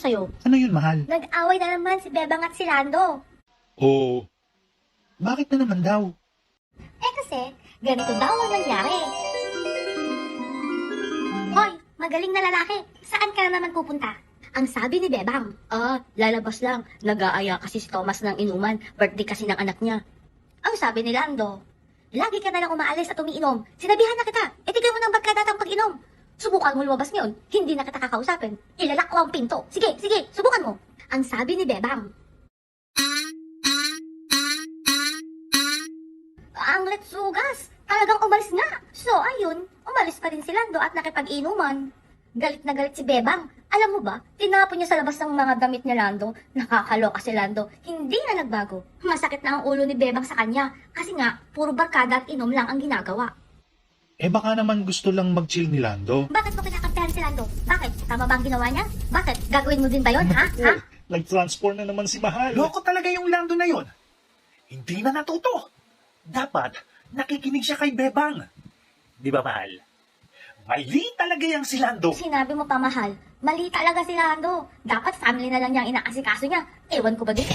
sa'yo. Ano yun, mahal? Nag-away na naman si Bebang at si Lando. Oo. Bakit na naman daw? Kasi, ganito daw ang nangyari. Hoy, magaling na lalaki. Saan ka na naman pupunta? Ang sabi ni Bebang, lalabas lang. Nag-aaya kasi si Thomas ng inuman. Birthday kasi ng anak niya. Ang sabi ni Lando, lagi ka na lang umaalis at umiinom. Sinabihan na kita. Tignan mo ng barkada ang pag-inom. Subukan mo lumabas ngayon. Hindi na kita kakausapin. Ilalak ko ang pinto. Sige, subukan mo. Ang sabi ni Bebang, ang letsugas. Talagang umalis nga. So, ayun, umalis pa rin si Lando at nakipag-inuman. Galit na galit si Bebang. Alam mo ba, tinapon niya sa labas ng mga damit ni Lando. Nakakaloka si Lando. Hindi na nagbago. Masakit na ang ulo ni Bebang sa kanya. Kasi nga, puro barkada at inom lang ang ginagawa. Baka naman gusto lang mag-chill ni Lando. Bakit mo kinakampihan si Lando? Bakit? Tama ba ang ginawa niya? Bakit? Gagawin mo din ba yun, ha? Nag-transform na naman si Mahal. Loko talaga yung Lando na yon. Hindi na natuto. Dapat, nakikinig siya kay Bebang. Di ba, Mahal? Mali talaga yung si Lando. Sinabi mo pa, mahal. Mali talaga si Lando. Dapat family na lang niya ang inaasikaso niya. Ewan ko ba din?